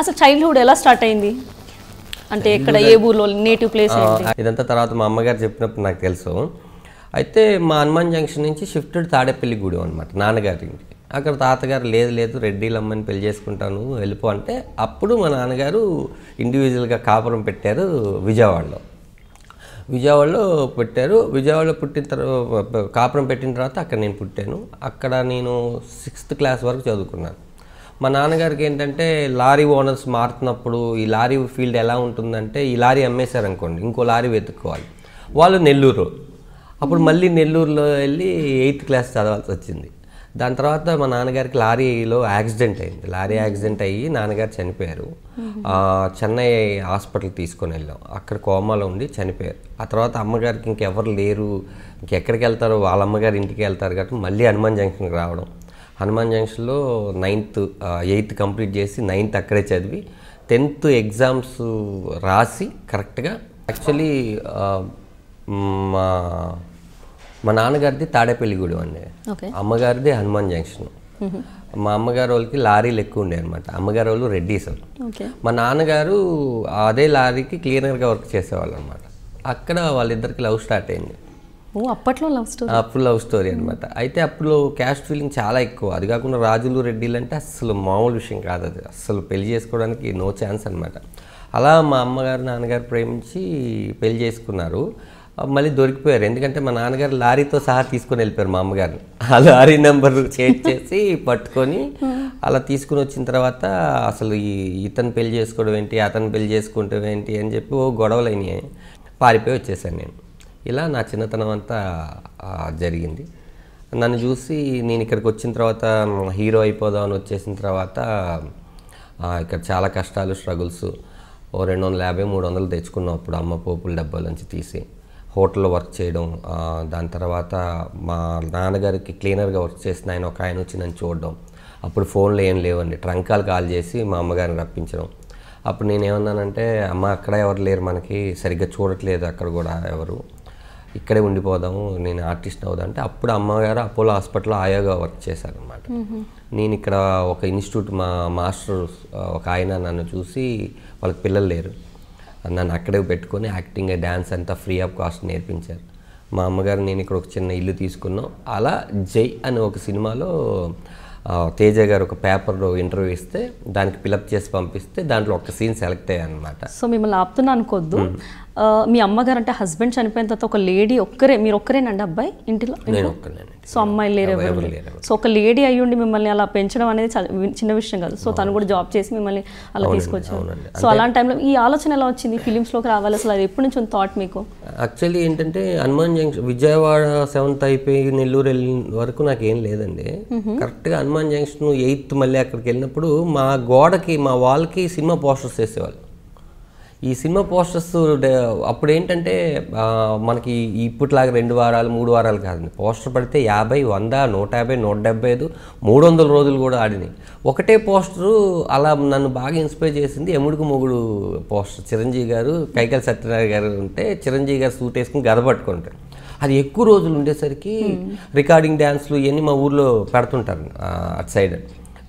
అసలు చైల్డ్హుడ్ ఎలా స్టార్ట్ అయింది అంటే ఎక్కడ ఏ ఊర్లో నేటివ్ ప్లేస్ ఏంటి? ఇదంతా తర్వాత మా అమ్మగారు చెప్పినప్పుడు నాకు తెలుసు. అయితే మా హనుమాన్ జంక్షన్ నుంచి షిఫ్టెడ్ తాడేపల్లిగూడెం అనమాట నాన్నగారి ఇంటికి. అక్కడ తాతగారు లేదు రెడ్డిలమ్మని పెళ్లి చేసుకుంటాను వెళ్ళిపో అంటే అప్పుడు మా నాన్నగారు ఇండివిజువల్గా కాపురం పెట్టారు విజయవాడలో పెట్టారు. విజయవాడలో పుట్టిన తర్వాత కాపురం పెట్టిన తర్వాత అక్కడ నేను పుట్టాను. అక్కడ నేను 6th క్లాస్ వరకు చదువుకున్నాను. మా నాన్నగారికి ఏంటంటే లారీ ఓనర్స్ మారుతున్నప్పుడు ఈ లారీ ఫీల్డ్ ఎలా ఉంటుందంటే ఈ లారీ అమ్మేశారనుకోండి ఇంకో లారీ వెతుక్కోవాలి. వాళ్ళు నెల్లూరు, అప్పుడు మళ్ళీ నెల్లూరులో వెళ్ళి 8th క్లాస్ చదవాల్సి వచ్చింది. దాని తర్వాత మా నాన్నగారికి లారీలో యాక్సిడెంట్ అయింది. లారీ యాక్సిడెంట్ అయ్యి నాన్నగారు చనిపోయారు. చెన్నై హాస్పిటల్కి తీసుకొని వెళ్ళాం. అక్కడ కోమాలో ఉండి చనిపోయారు. ఆ తర్వాత అమ్మగారికి ఇంకెవరు లేరు, ఇంకెక్కడికి వెళ్తారో వాళ్ళ అమ్మగారి ఇంటికి వెళ్తారు కాబట్టి మళ్ళీ హనుమాన్ జంక్షన్కి రావడం. హనుమాన్ జంక్షన్లో 8th కంప్లీట్ చేసి 9th అక్కడే చదివి 10th ఎగ్జామ్స్ రాసి కరెక్ట్గా యాక్చువల్లీ మా నాన్నగారిది తాడేపల్లిగూడెం అండి, అమ్మగారిది హనుమాన్ జంక్షన్. మా అమ్మగారు వాళ్ళకి లారీలు ఎక్కువ ఉండే అనమాట. అమ్మగారు వాళ్ళు రెడ్డీస్. మా నాన్నగారు అదే లారీకి క్లీనర్గా వర్క్ చేసేవాళ్ళు అనమాట. అక్కడ వాళ్ళిద్దరికి లవ్ స్టార్ట్ అయింది. అప్పట్లో లవ్ స్టోరీ అనమాట. అయితే అప్పుడు క్యాస్ట్ ఫీలింగ్ చాలా ఎక్కువ. అది కాకుండా రాజులు రెడ్డిలు అంటే అస్సలు మామూలు విషయం కాదు, అది అస్సలు పెళ్లి చేసుకోవడానికి నో ఛాన్స్ అనమాట. అలా మా అమ్మగారు నాన్నగారు ప్రేమించి పెళ్లి చేసుకున్నారు. మళ్ళీ దొరికిపోయారు. ఎందుకంటే మా నాన్నగారు లారీతో సహా తీసుకొని వెళ్ళిపోయారు మా అమ్మగారిని. ఆ లారీ నెంబర్ చేంజ్ చేసి పట్టుకొని అలా తీసుకుని వచ్చిన తర్వాత అసలు ఇతను పెళ్లి చేసుకోవడం ఏంటి, అతను పెళ్లి చేసుకోవడం ఏంటి అని చెప్పి గొడవలు అయినాయి. పారిపోయి వచ్చేసాను నేను. ఇలా నా చిన్నతనం అంతా జరిగింది. నన్ను చూసి నేను ఇక్కడికి వచ్చిన తర్వాత హీరో అయిపోదామని వచ్చేసిన తర్వాత ఇక్కడ చాలా కష్టాలు, స్ట్రగుల్స్. 250-300 తెచ్చుకున్నాం అప్పుడు అమ్మ పోపుల డబ్బాల నుంచి తీసి. హోటల్లో వర్క్ చేయడం, దాని తర్వాత మా నాన్నగారికి క్లీనర్గా వర్క్ చేసిన ఒక ఆయన వచ్చి నన్ను చూడడం. అప్పుడు ఫోన్లు ఏం లేవండి, ట్రంకాలు కాల్ చేసి మా అమ్మగారిని రప్పించడం. అప్పుడు నేనేమన్నానంటే అమ్మ అక్కడ ఎవరు లేరు, మనకి సరిగ్గా చూడట్లేదు అక్కడ కూడా ఎవరు, ఇక్కడే ఉండిపోదాము, నేను ఆర్టిస్ట్ అవుదా అంటే అప్పుడు అమ్మగారు అపోలో హాస్పిటల్లో ఆయోగా వర్క్ చేశారనమాట. నేను ఇక్కడ ఒక ఇన్స్టిట్యూట్ మా మాస్టర్ ఒక ఆయన నన్ను చూసి వాళ్ళకి పిల్లలు లేరు, నన్ను అక్కడే పెట్టుకొని యాక్టింగ్ డ్యాన్స్ అంతా ఫ్రీ ఆఫ్ కాస్ట్ నేర్పించారు. మా అమ్మగారు నేను ఇక్కడ ఒక చిన్న ఇల్లు తీసుకున్నాం. అలా జై అని ఒక సినిమాలో తేజ గారు ఒక పేపర్లో ఇంటర్వ్యూ ఇస్తే దానికి ఫిలప్ చేసి పంపిస్తే దాంట్లో ఒక సీన్ సెలెక్ట్ అయ్యాయి అనమాట. సో మిమ్మల్ని ఆపుతున్నా అనుకోద్దు, మీ అమ్మగారు అంటే హస్బెండ్ చనిపోయిన తర్వాత ఒక లేడీ మీరు ఒక్కరేనండి అబ్బాయి ఇంటిలో? సో అమ్మాయిలు లేరు, ఎవరు లేరు. సో ఒక లేడీ అయ్యుండి మిమ్మల్ని అలా పెంచడం అనేది చిన్న విషయం కాదు. సో తను కూడా జాబ్ చేసి మిమ్మల్ని అలా తీసుకొచ్చారు. సో అలాంటి టైంలో ఈ ఆలోచన ఎలా వచ్చింది ఫిలిమ్స్లోకి రావాలి, అసలు అది ఎప్పటి నుంచి ఉంది థాట్ మీకు? యాక్చువల్లీ ఏంటంటే హనుమాన్ జంక్షన్ విజయవాడ 7th అయిపోయి నెల్లూరు వెళ్ళిన వరకు నాకు ఏం లేదండి. కరెక్ట్గా హనుమాన్ జంక్షన్ 8th మళ్ళీ అక్కడికి వెళ్ళినప్పుడు మా గోడకి మా వాల్కి సినిమా పోస్టర్స్ వేసేవాళ్ళు. ఈ సినిమా పోస్టర్స్ అప్పుడు ఏంటంటే మనకి ఇప్పటిలాగా 2 వారాలు 3 వారాలు కాదండి. పోస్టర్ పడితే 50, 100, 150, 175, 300 రోజులు కూడా ఆడినాయి. ఒకటే పోస్టరు అలా నన్ను బాగా ఇన్స్పైర్ చేసింది ఎముడుకు మొగుడు పోస్టర్. చిరంజీవి గారు, కైకాల సత్యనారాయణ గారు ఉంటే చిరంజీవి గారు సూట్ వేసుకుని గద పట్టుకుంటారు. అది ఎక్కువ రోజులు ఉండేసరికి రికార్డింగ్ డ్యాన్స్లు ఇవన్నీ మా ఊర్లో పెడుతుంటారు అటు సైడ్.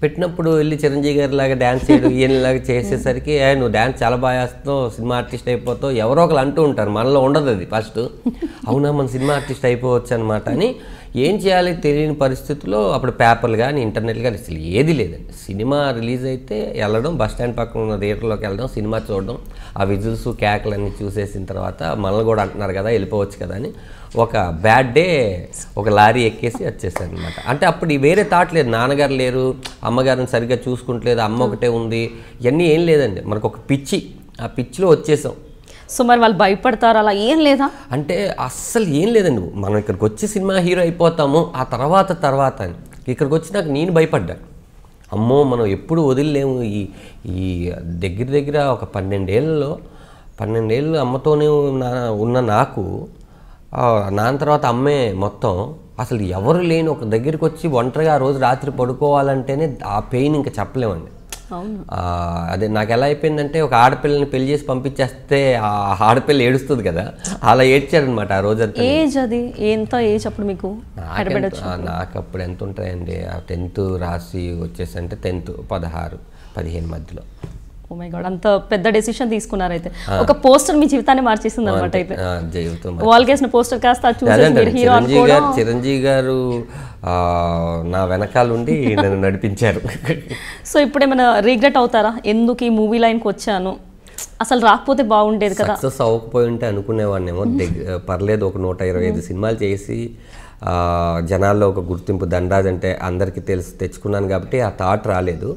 పెట్టినప్పుడు వెళ్ళి చిరంజీవి గారి లాగా డ్యాన్స్ చేయడం ఈయనలాగా చేసేసరికి నువ్వు డ్యాన్స్ చాలా బాగా వేస్తావు, సినిమా ఆర్టిస్ట్ అయిపోతావు, ఎవరో ఒకరు అంటూ ఉంటారు, మనలో ఉండదు అది ఫస్ట్. అవునా మన సినిమా ఆర్టిస్ట్ అయిపోవచ్చు అనమాట అని ఏం చేయాలి తెలియని పరిస్థితుల్లో అప్పుడు పేపర్లు కానీ ఇంటర్నెట్ కానీ అసలు ఏది లేదండి. సినిమా రిలీజ్ అయితే వెళ్ళడం, బస్ స్టాండ్ పక్కన ఉన్న థియేటర్లోకి వెళ్ళడం, సినిమా చూడడం, ఆ విజుల్స్ కేకలు అన్నీ చూసేసిన తర్వాత మనల్ని కూడా అంటున్నారు కదా వెళ్ళిపోవచ్చు కదా అని ఒక బ్యాడ్ డే ఒక లారీ ఎక్కేసి వచ్చేసాను అనమాట. అంటే అప్పుడు వేరే థాట్ లేదు, నాన్నగారు లేరు, అమ్మగారిని సరిగ్గా చూసుకుంటలేదు, అమ్మ ఒకటే ఉంది, ఇవన్నీ ఏం లేదండి. మనకు ఒక పిచ్చి, ఆ పిచ్చిలో వచ్చేసాం. సో మరి వాళ్ళు భయపడతారు అలా ఏం లేదా? అంటే అస్సలు ఏం లేదండి. మనం ఇక్కడికి వచ్చి సినిమా హీరో అయిపోతాము ఆ తర్వాత అని ఇక్కడికి వచ్చి నాకు నేను భయపడ్డాను. అమ్మో మనం ఎప్పుడు వదిలేము. ఈ దగ్గర ఒక 12 ఏళ్ళు అమ్మతోనే ఉన్న నాకు నాన్న తర్వాత అమ్మే మొత్తం, అసలు ఎవరు లేని ఒక దగ్గరికి వచ్చి ఒంటరిగా ఆ రోజు రాత్రి పడుకోవాలంటేనే ఆ పెయిన్ ఇంకా చెప్పలేమండి. అదే నాకు ఎలా అయిపోయిందంటే ఒక ఆడపిల్లని పెళ్లి చేసి పంపించేస్తే ఆ ఆడపిల్ల ఏడుస్తుంది కదా, అలా ఏడ్చారనమాట ఆ రోజంతా. ఏజ్ అది ఎంత ఏజ్ అప్పుడు మీకు? నాకు అప్పుడు ఎంత ఉంటాయండి, 10th రాసి వచ్చేసంటే 10th 16-15 మధ్యలో. ఓ మై గాడ్, అంత పెద్ద డెసిషన్ తీసుకున్నారు అయితే. ఒక పోస్టర్ మీ జీవితాన్ని మార్చేసింది అనమాట అయితే. వాల్ కేసిన పోస్టర్ కాస్త హీరో అనుకోవడం. చిరంజీవి గారు నా వెనకాల ఉండి నన్ను నడిపించారు. సో ఇప్పుడు ఏమైనా రిగ్రెట్ అవుతారా, ఎందుకు ఈ మూవీ లైన్కి వచ్చాను, అసలు రాకపోతే బాగుండేది కదా? సక్సెస్ అవ్వకపోయి ఉంటే అనుకునేవాడినేమో, పర్లేదు ఒక 125 సినిమాలు చేసి జనాల్లో ఒక గుర్తింపు, దండాజ్ అంటే అందరికీ తెచ్చుకున్నాను కాబట్టి ఆ థాట్ రాలేదు.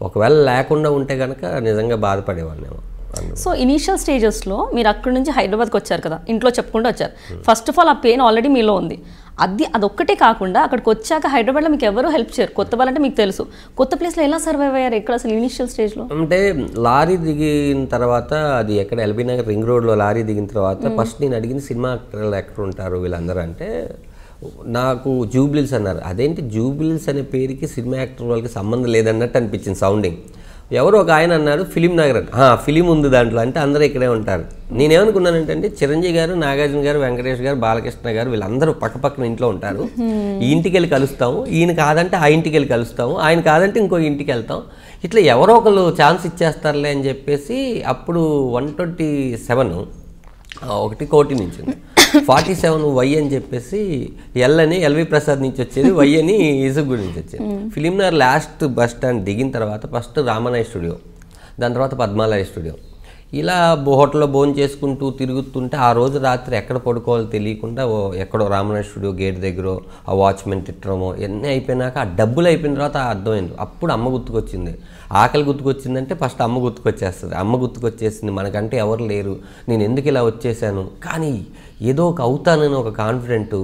ఒకవేళ లేకుండా ఉంటే కనుక నిజంగా బాధపడేవాడినేమో. సో ఇనీషియల్ స్టేజెస్లో మీరు అక్కడి నుంచి హైదరాబాద్కి వచ్చారు కదా, ఇంట్లో చెప్పుకుంటూ వచ్చారు. ఫస్ట్ ఆఫ్ ఆల్ ఆ పెయిన్ ఆల్రెడీ మీలో ఉంది. అదొక్కటే కాకుండా అక్కడికి వచ్చాక హైదరాబాద్లో మీకు ఎవరు హెల్ప్ చేయరు. కొత్త వాళ్ళంటే మీకు తెలుసు, కొత్త ప్లేస్లో ఎలా సర్వైవ్ అయ్యారు ఎక్కడ అసలు ఇనీషియల్ స్టేజ్లో? అంటే లారీ దిగిన తర్వాత, అది ఎక్కడ ఎల్బీ నగర్ రింగ్ రోడ్లో లారీ దిగిన తర్వాత ఫస్ట్ నేను అడిగిన సినిమా యాక్టర్లు ఎక్కడ ఉంటారు వీళ్ళందరూ అంటే నాకు జూబ్లీస్ అన్నారు. అదేంటి జూబ్లీస్ అనే పేరుకి సినిమా యాక్టర్ వాళ్ళకి సంబంధం లేదన్నట్టు అనిపించింది సౌండింగ్. ఎవరు ఒక ఆయన అన్నారు ఫిలిం నగర్ అని. ఫిలిం ఉంది దాంట్లో అంటే అందరూ ఇక్కడే ఉంటారు. నేనేమనుకున్నానంటే చిరంజీవి గారు, నాగార్జున గారు, వెంకటేష్ గారు, బాలకృష్ణ గారు వీళ్ళందరూ పక్కపక్కన ఇంట్లో ఉంటారు. ఈ ఇంటికి వెళ్ళి కలుస్తాము, ఈయన కాదంటే ఆ ఇంటికి వెళ్ళి కలుస్తాము, ఆయన కాదంటే ఇంకో ఇంటికి వెళ్తాం, ఇట్లా ఎవరో ఒకళ్ళు ఛాన్స్ ఇచ్చేస్తారులే అని చెప్పేసి అప్పుడు 127 ఒకటి కోటి నుంచి 47 వై అని చెప్పేసి ఎల్ అని ఎల్వి ప్రసాద్ నుంచి వచ్చేది, వై అని ఇసుగు నుంచి వచ్చేది. Film Nagar last bus stand దిగిన తర్వాత ఫస్ట్ రామనాయ్ స్టూడియో, దాని తర్వాత పద్మాలయ స్టూడియో, ఇలా హోటల్లో భోజనం చేసుకుంటూ తిరుగుతుంటే ఆ రోజు రాత్రి ఎక్కడ పడుకోవాలో తెలియకుండా ఎక్కడో రామనాయ్ స్టూడియో గేట్ దగ్గర ఆ వాచ్మెన్ తిట్టడమో ఇవన్నీ అయిపోయినాక ఆ డబ్బులు అయిపోయిన తర్వాత అర్థమైంది. అప్పుడు అమ్మ గుర్తుకొచ్చింది. ఆకలి గుర్తుకొచ్చిందంటే ఫస్ట్ అమ్మ గుర్తుకొచ్చేస్తుంది. అమ్మ గుర్తుకొచ్చేసింది, మనకంటే ఎవరు లేరు, నేను ఎందుకు ఇలా వచ్చేసాను, కానీ ఏదో ఒక అవుతానని ఒక కాన్ఫిడెంట్.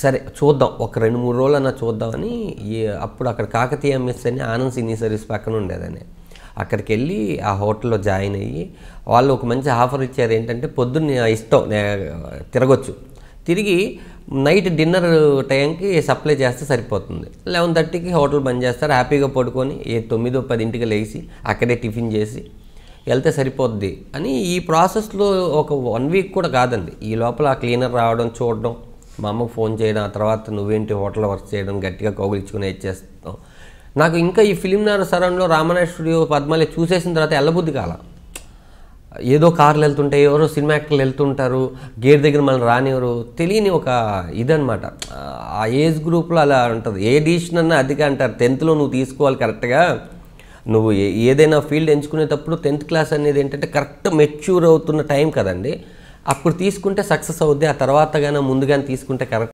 సరే చూద్దాం, ఒక 2-3 రోజులన్నా చూద్దామని అప్పుడు అక్కడ కాకతీయ మెస్ అని ఆనంద్ సినీ సర్వీస్ పక్కన ఉండేదని అక్కడికి వెళ్ళి ఆ హోటల్లో జాయిన్ అయ్యి వాళ్ళు ఒక మంచి ఆఫర్ ఇచ్చారు. ఏంటంటే పొద్దున్న ఇష్టం తిరగొచ్చు, తిరిగి నైట్ డిన్నర్ టైంకి సప్లై చేస్తే సరిపోతుంది. 11:30కి హోటల్ బంద్ చేస్తారు, హ్యాపీగా పడుకొని 9-10 లేచి అక్కడే టిఫిన్ చేసి వెళ్తే సరిపోద్ది అని. ఈ ప్రాసెస్లో ఒక 1 వీక్ కూడా కాదండి. ఈ లోపల ఆ క్లీనర్ రావడం, చూడడం, మా అమ్మకు ఫోన్ చేయడం, ఆ తర్వాత నువ్వేంటి హోటల్లో వర్క్ చేయడం, గట్టిగా కౌగిలించుకుని ఇచ్చేస్తాం. నాకు ఇంకా ఈ ఫిలిం నగర్ సరౌండ్లో రామనాయ్ స్టూడియో, పద్మాలయ చూసేసిన తర్వాత ఎల్లబుద్ధి కాల. ఏదో కార్లు వెళ్తుంటాయి, ఎవరో సినిమా యాక్టర్లు వెళ్తుంటారు, గేట్ దగ్గర మళ్ళీ రానివ్వరు, తెలియని ఒక ఇదనమాట. ఆ ఏజ్ గ్రూప్లో అలా ఉంటుంది. ఏ డిసిషన్ అన్నా అదిగా అంటారు, 10th నువ్వు తీసుకోవాలి కరెక్ట్గా. నువ్వు ఏదైనా ఫీల్డ్ ఎంచుకునేటప్పుడు 10th క్లాస్ అనేది ఏంటంటే కరెక్ట్ మెచ్యూర్ అవుతున్న టైం కదండి. అప్పుడు తీసుకుంటే సక్సెస్ అవుద్ది, ఆ తర్వాత కానీ ముందుగానే తీసుకుంటే కరెక్ట్